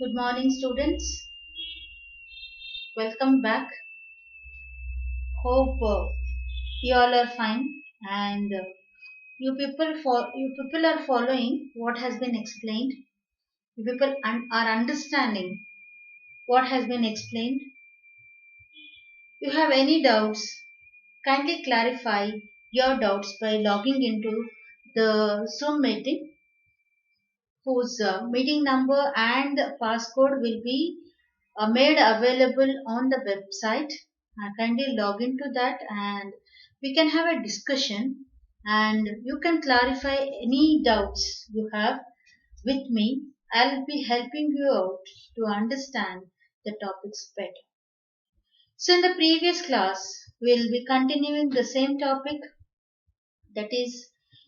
Good morning, students. Welcome back. Hope you all are fine and you people are following what has been explained. You people are understanding what has been explained. You have any doubts? Kindly clarify your doubts by logging into the Zoom meeting, whose meeting number and passcode will be made available on the website. Kindly log into that and we can have a discussion and you can clarify any doubts you have with me. I'll be helping you out to understand the topics better. So in the previous class, we'll be continuing the same topic, that is,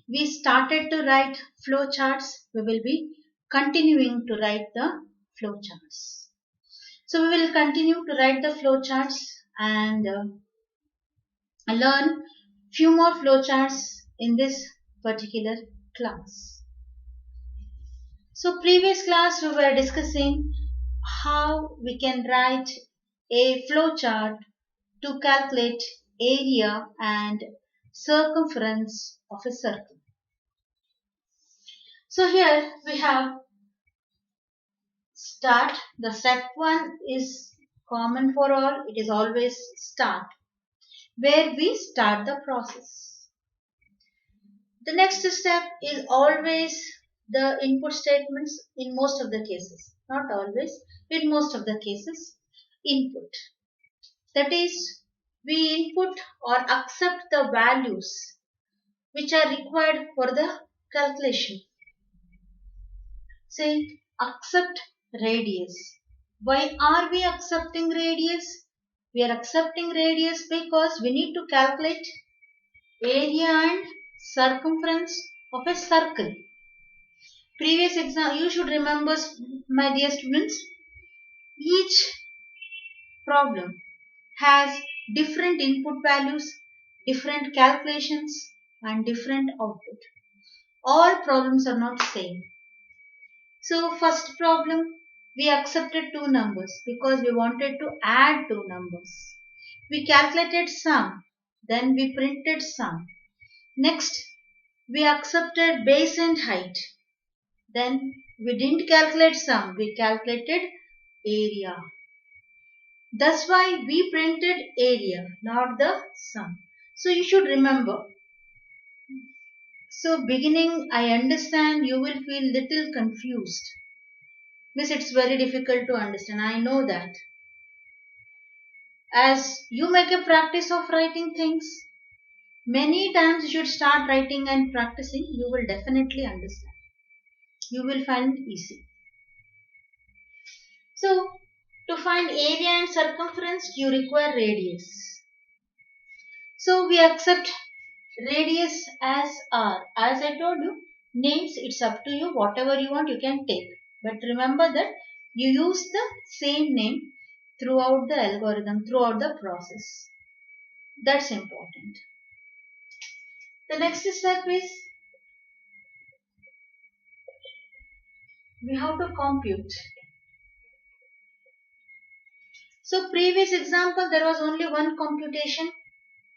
we started to write flow charts. We will be continuing to write the flow charts. So we will continue to write the flow charts and learn few more flow charts in this particular class. So previous class we were discussing how we can write a flow chart to calculate area and circumference of a circle. So here we have start. The step 1 is common for all. It is always start, where we start the process. The next step is always the input statements in most of the cases. Not always, in most of the cases, input. That is, we input or accept the values which are required for the calculation. Say, accept radius. Why are we accepting radius? We are accepting radius because we need to calculate area and circumference of a circle. Previous exam, you should remember, my dear students, each problem has different input values, different calculations and different output. All problems are not same. So first problem, we accepted two numbers because we wanted to add two numbers. We calculated sum, then we printed sum. Next, we accepted base and height. Then we didn't calculate sum, we calculated area. That's why we printed area, not the sum. So you should remember. So beginning, I understand you will feel little confused. Miss, it's very difficult to understand. I know that. As you make a practice of writing things, many times you should start writing and practicing, you will definitely understand. You will find it easy. So, to find area and circumference, you require radius. So, we accept radius as r. As I told you, names, it's up to you. Whatever you want, you can take. But remember that you use the same name throughout the algorithm, throughout the process. That's important. The next step is we have to compute. So previous example, there was only one computation,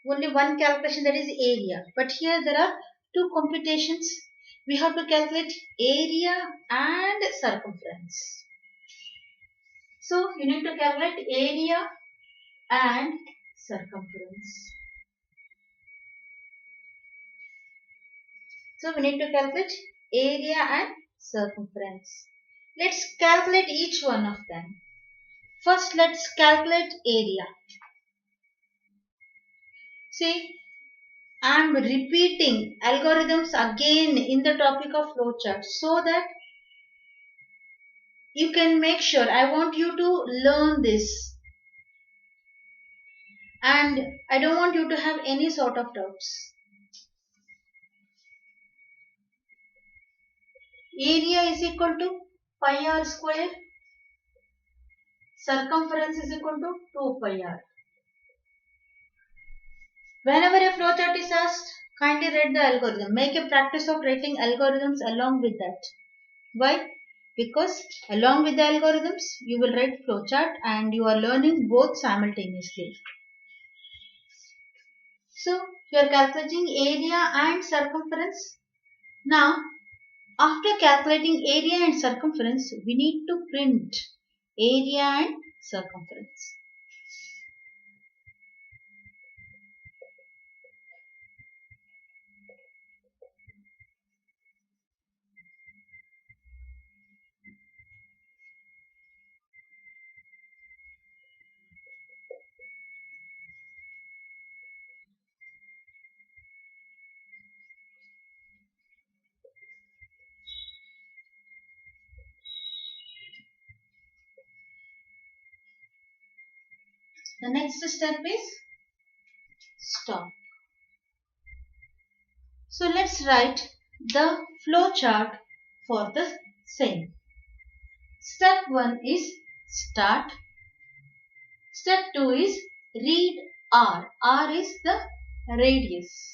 only one calculation, that is area. But here there are two computations. We have to calculate area and circumference. So you need to calculate area and circumference. So we need to calculate area and circumference. Let's calculate each one of them. First, let's calculate area. See, I am repeating algorithms again in the topic of flowchart so that you can make sure. I want you to learn this and I don't want you to have any sort of doubts. Area is equal to pi r square. Circumference is equal to 2 pi r. Whenever a flowchart is asked, kindly read the algorithm. Make a practice of writing algorithms along with that. Why? because along with the algorithms you will write flowchart and you are learning both simultaneously. So you are calculating area and circumference. Now after calculating area and circumference, we need to print area and circumference. The next step is stop. So let's write the flow chart for the same. Step 1 is start. Step 2 is read R. R is the radius.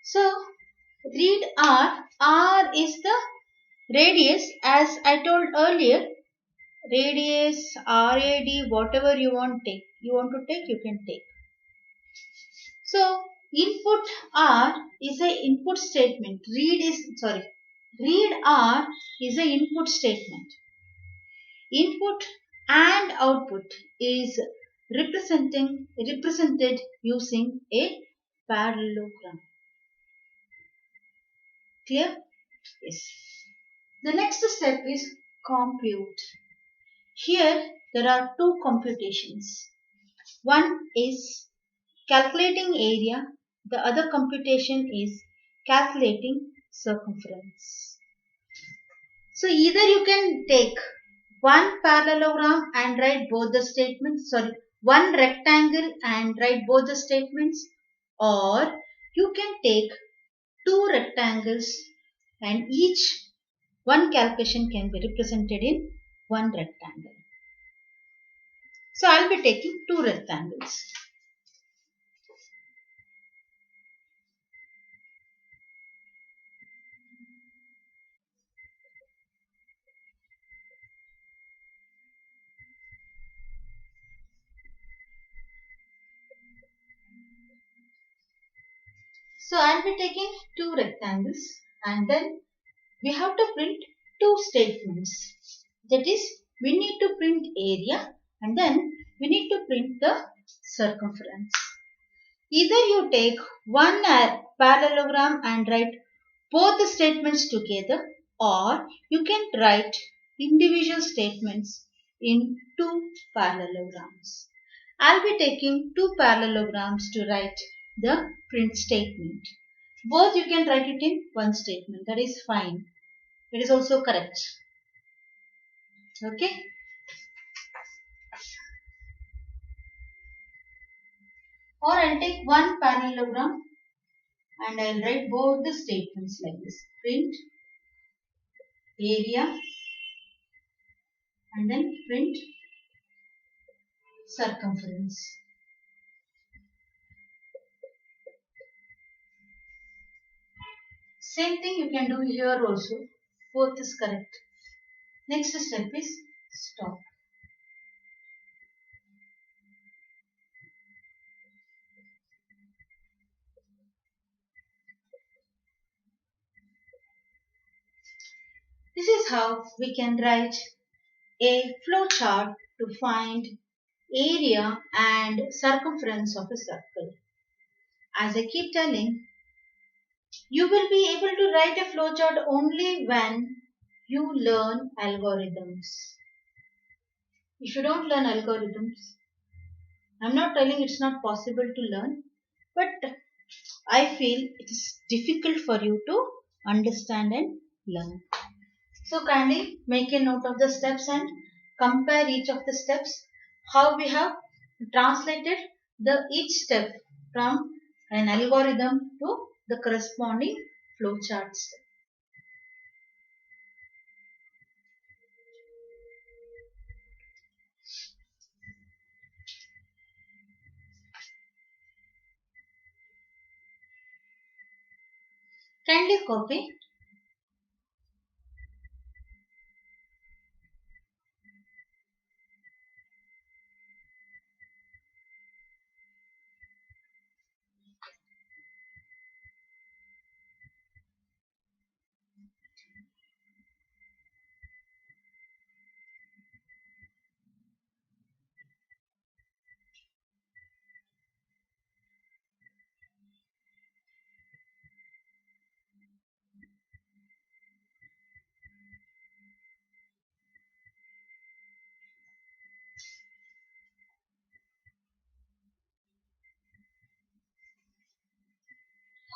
So read R. R is the radius, as I told earlier. Radius, RAD, whatever you want to take, you can take. So input R is a input statement. Read R is a input statement. Input and output is represented using a parallelogram. Clear? Yes. The next step is compute. Here there are two computations. One is calculating area, the other computation is calculating circumference. So either you can take one parallelogram and write both the statements, one rectangle and write both the statements, or you can take two rectangles and each one calculation can be represented in one rectangle. So I'll be taking two rectangles. So I'll be taking two rectangles and then we have to print two statements. That is, we need to print area and then we need to print the circumference. Either you take one parallelogram and write both the statements together, or you can write individual statements in two parallelograms. I'll be taking two parallelograms to write the print statement. Both you can write it in one statement. That is fine. It is also correct. Okay. Or I'll take one parallelogram and I'll write both the statements like this. Print area and then print circumference. Same thing you can do here also. Both is correct. Next step is stop. This is how we can write a flow chart to find area and circumference of a circle. As I keep telling, you will be able to write a flowchart only when you learn algorithms. If you don't learn algorithms, I'm not telling it's not possible to learn, but I feel it is difficult for you to understand and learn. So kindly make a note of the steps and compare each of the steps, how we have translated each step from an algorithm to the corresponding flowchart step. Kindly copy.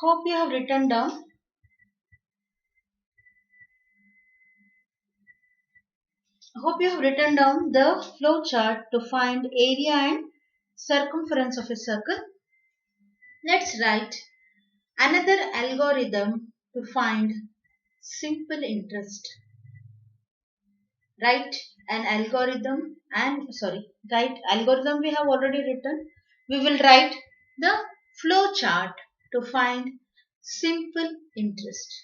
Hope you have written down. Hope you have written down the flow chart to find area and circumference of a circle. Let's write another algorithm to find simple interest. Write an algorithm write algorithm we have already written. We will write the flow chart to find simple interest.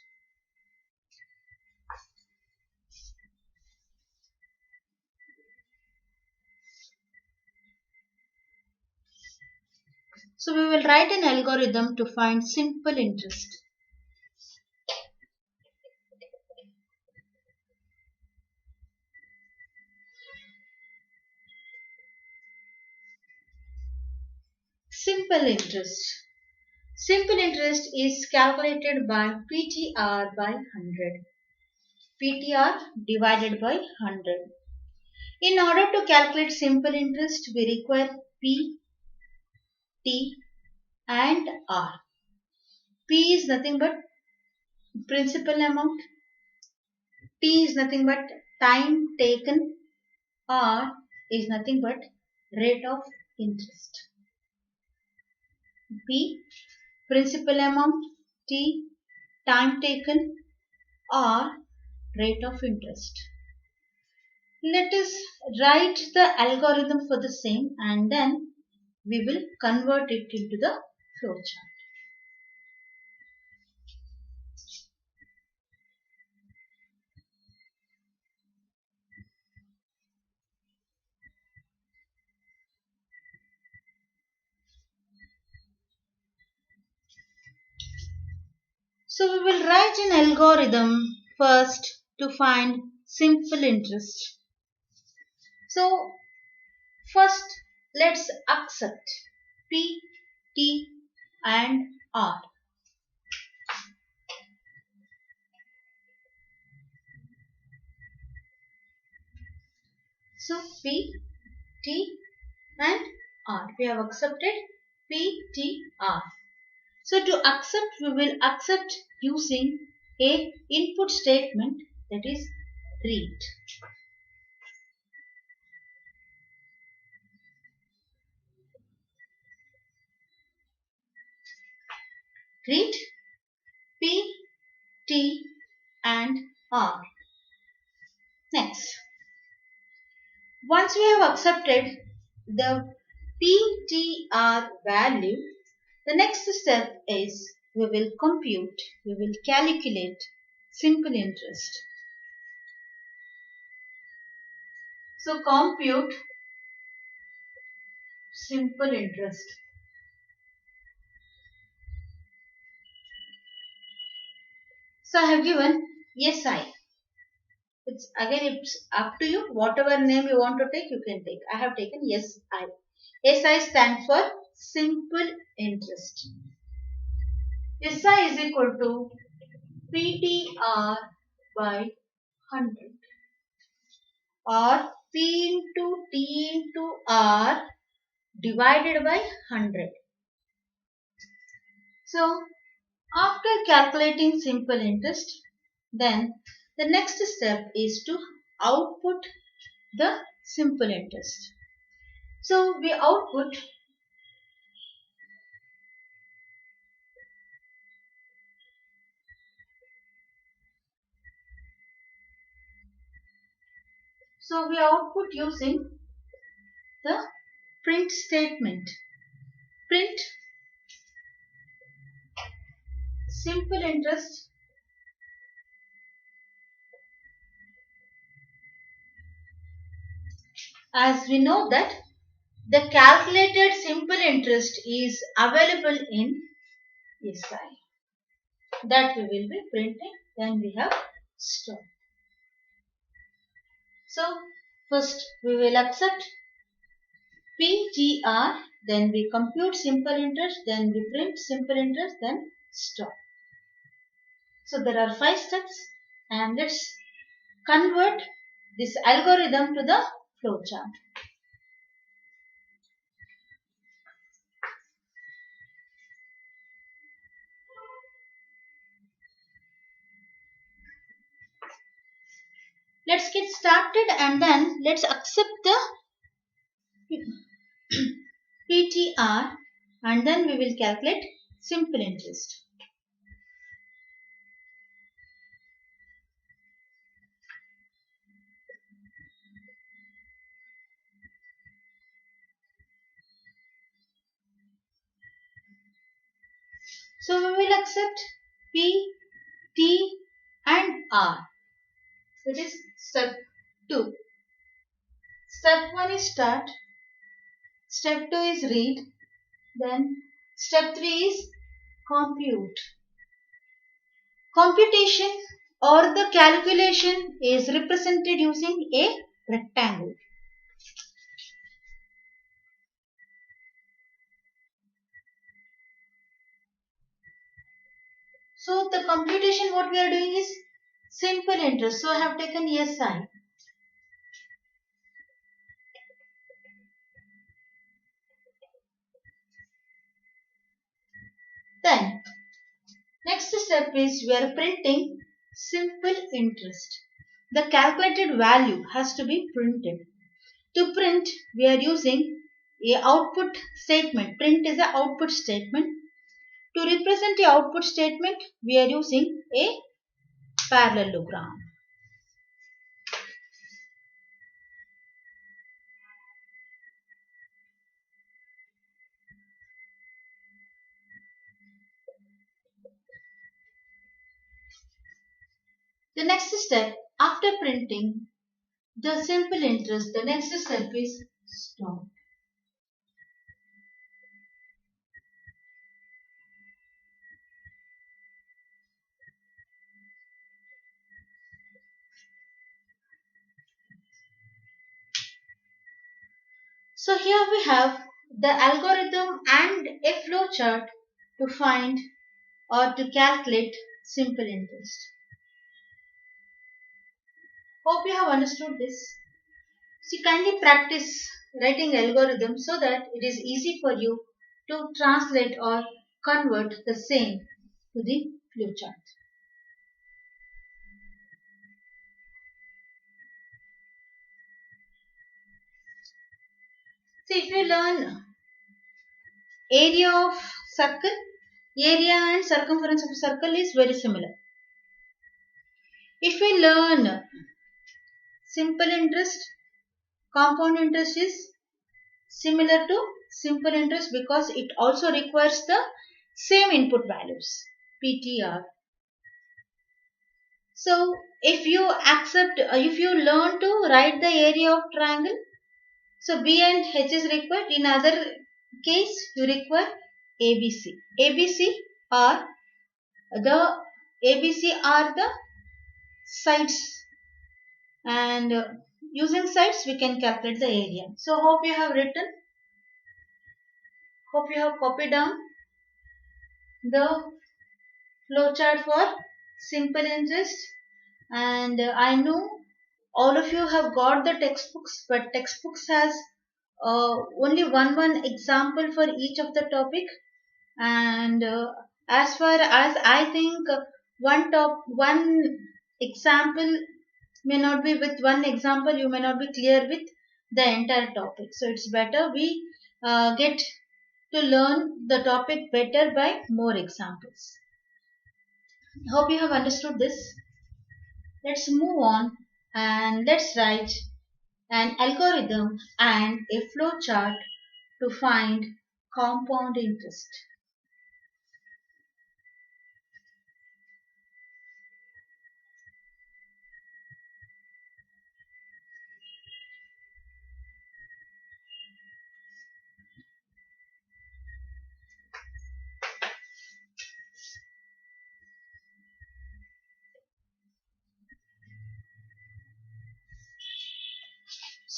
So we will write an algorithm to find simple interest. Simple interest. Simple interest is calculated by PTR by 100. PTR divided by 100. In order to calculate simple interest, we require P, T and R. P is nothing but principal amount. T is nothing but time taken. R is nothing but rate of interest. P, principal amount. T, time taken. R, rate of interest. Let us write the algorithm for the same and then we will convert it into the flowchart. So we will write an algorithm first to find simple interest. So first let's accept P, T and R. So P, T and R. We have accepted P, T, R. So to accept, we will accept using a input statement, that is read. Read P, T and R. Next, once we have accepted the P, T, R value, the next step is we will calculate simple interest. So compute simple interest. So I have given SI. It's up to you. Whatever name you want to take, you can take. I have taken SI. SI stands for simple interest. SI is equal to PTR by 100 or P into T into R divided by 100. So after calculating simple interest, then the next step is to output the simple interest. So we output using the print statement. Print simple interest as we know that the calculated simple interest is available in SI. That we will be printing. Then we have stop. So first we will accept PTR, then we compute simple interest, then we print simple interest, then stop. So there are 5 steps, and let's convert this algorithm to the flowchart. Let's get started and then let's accept the PTR and then we will calculate simple interest. So we will accept P, T and R. It is step 2. Step 1 is start. Step 2 is read. Then step 3 is compute. Computation or the calculation is represented using a rectangle. So the computation what we are doing is simple interest. So I have taken SI. Then next step is we are printing simple interest. The calculated value has to be printed. To print we are using a output statement. Print is an output statement. To represent the output statement we are using a parallelogram. The next step after printing the simple interest, the next step is stop. So here we have the algorithm and a flowchart to find or to calculate simple interest. Hope you have understood this. So kindly practice writing algorithm so that it is easy for you to translate or convert the same to the flowchart. So if you learn area of circle, area and circumference of a circle is very similar. If we learn simple interest, compound interest is similar to simple interest because it also requires the same input values, PTR. So if you if you learn to write the area of triangle, so B and H is required. In other case, you require ABC. The ABC are the sides, and using sides we can calculate the area. So hope you have written, hope you have copied down the flowchart for simple interest, and I know all of you have got the textbooks, but textbooks has only one example for each of the topic, and as far as I think one example may not be, with one example you may not be clear with the entire topic. So it's better we get to learn the topic better by more examples. Hope you have understood this. Let's move on and let's write an algorithm and a flowchart to find compound interest.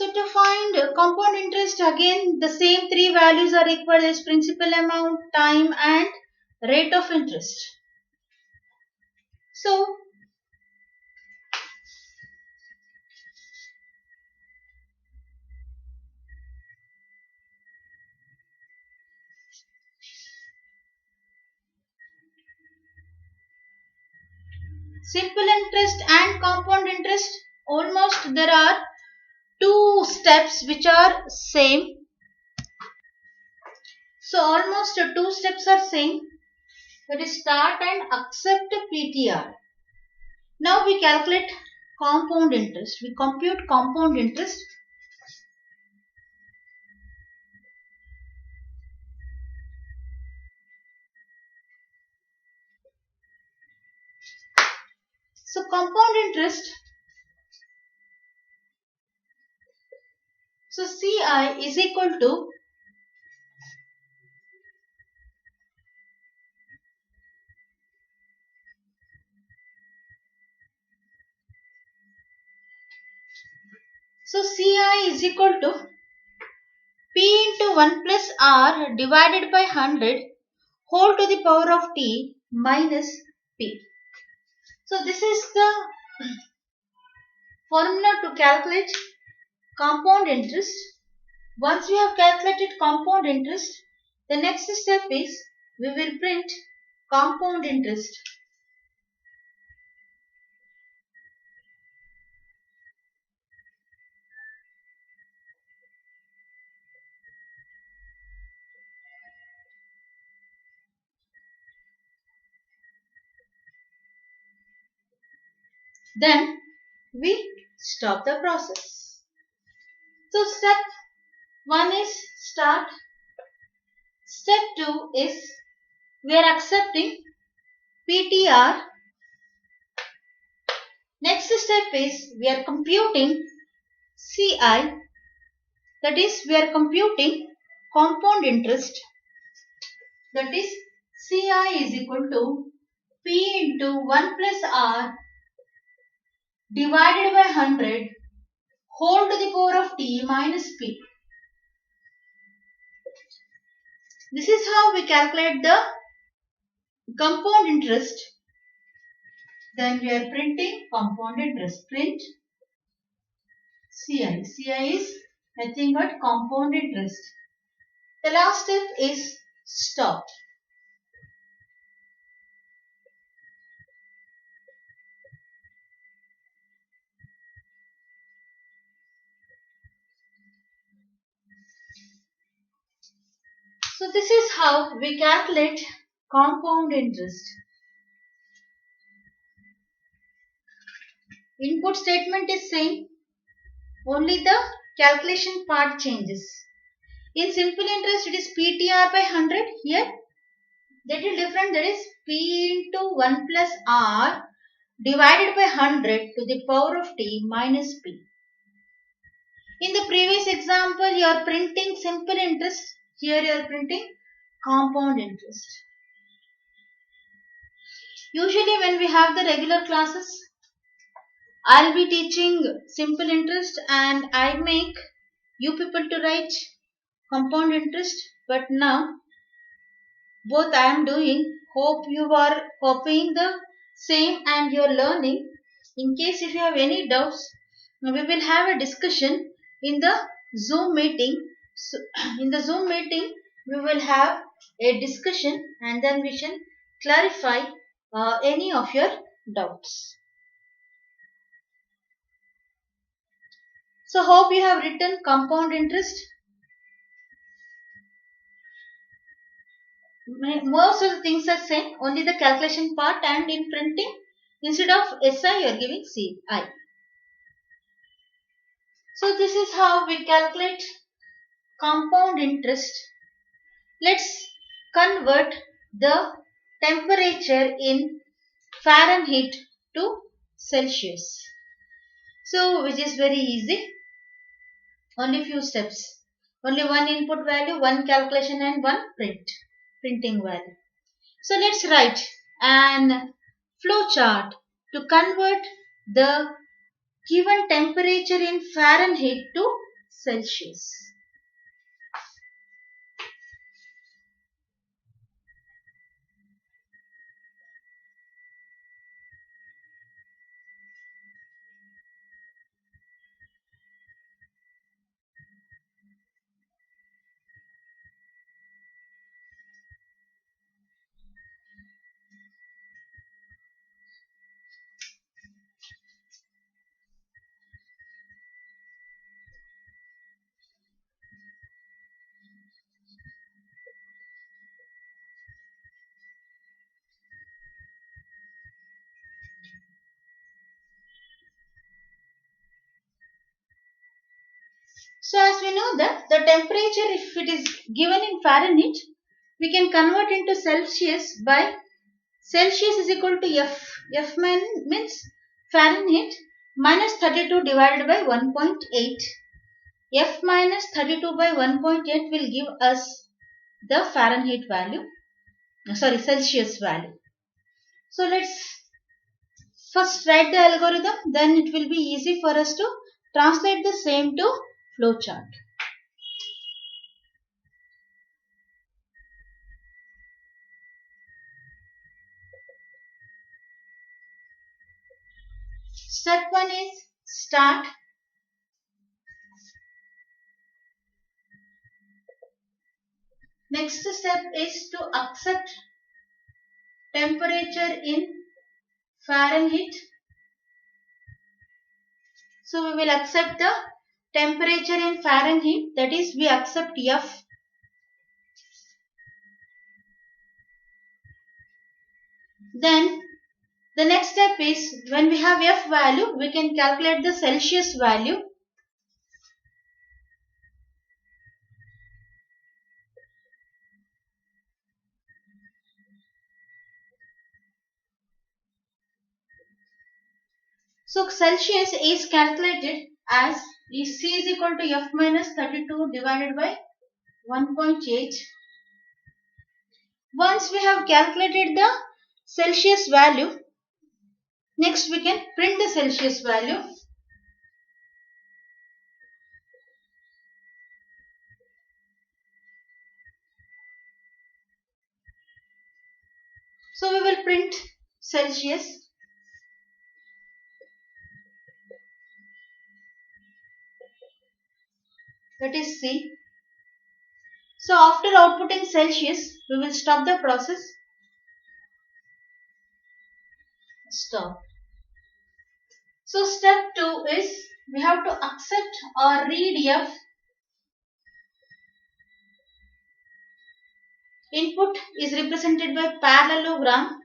So to find compound interest, again the same three values are required as principal amount, time and rate of interest. So simple interest and compound interest, almost there are two steps which are same. So almost two steps are same. That is start and accept PTR. Now we calculate compound interest. We compute compound interest. So compound interest. So CI is equal to CI is equal to P into 1 plus R divided by 100 whole to the power of T minus P. So this is the formula to calculate compound interest. Once we have calculated compound interest, the next step is we will print compound interest. Then we stop the process. So step 1 is start. Step 2 is we are accepting PTR. Next step is we are computing CI, that is we are computing compound interest, that is CI is equal to P into 1 plus R divided by 100 whole to the power of T minus P. This is how we calculate the compound interest. Then we are printing compound interest. Print CI. CI is nothing but compound interest. The last step is stop. So this is how we calculate compound interest. Input statement is same, only the calculation part changes. In simple interest it is PTR by 100. Here that is different, that is P into 1 plus R divided by 100 to the power of T minus P. In the previous example you are printing simple interest, here you are printing compound interest. Usually when we have the regular classes, I'll be teaching simple interest and I make you people to write compound interest, but now both I am doing. Hope you are copying the same and you are learning. In case if you have any doubts, we will have a discussion in the Zoom meeting. So, in the Zoom meeting, we will have a discussion and then we shall clarify any of your doubts. So hope you have written compound interest. Most of the things are same, only the calculation part, and in printing instead of SI you are giving CI. So this is how we calculate compound interest. Let's convert the temperature in Fahrenheit to Celsius. So which is very easy. Only few steps. Only one input value, one calculation and one printing value. So let's write an flow chart to convert the given temperature in Fahrenheit to Celsius. So as we know that the temperature, if it is given in Fahrenheit, we can convert into Celsius by Celsius is equal to F. F means Fahrenheit minus 32 divided by 1.8. F minus 32 by 1.8 will give us the Fahrenheit value. Sorry, Celsius value. So let's first write the algorithm, then it will be easy for us to translate the same to flowchart. Step 1 is start. Next step is to accept temperature in Fahrenheit. So we will accept the temperature in Fahrenheit, that is we accept F. Then the next step is when we have F value, we can calculate the Celsius value. So Celsius is calculated as C is equal to F minus 32 divided by 1.8. Once we have calculated the Celsius value, next we can print the Celsius value. So we will print Celsius. That is C. So after outputting Celsius, we will stop the process. Stop. So step 2 is we have to accept or read F. Input is represented by parallelogram.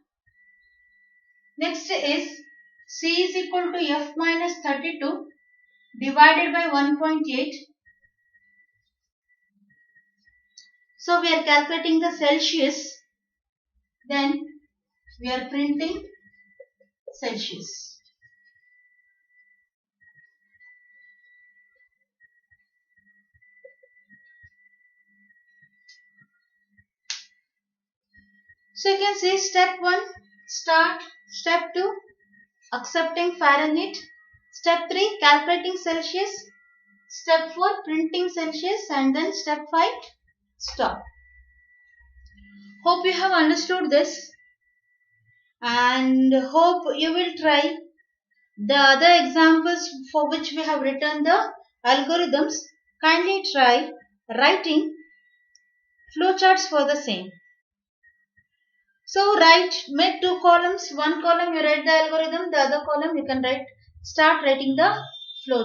Next is C is equal to F minus 32 divided by 1.8. So we are calculating the Celsius. Then we are printing Celsius. So you can see step 1 start, step 2 accepting Fahrenheit, step 3 calculating Celsius, step 4 printing Celsius, and then step 5 stop. Hope you have understood this and hope you will try the other examples for which we have written the algorithms. Kindly try writing flowcharts for the same. So make two columns. One column you write the algorithm, the other column you can start writing the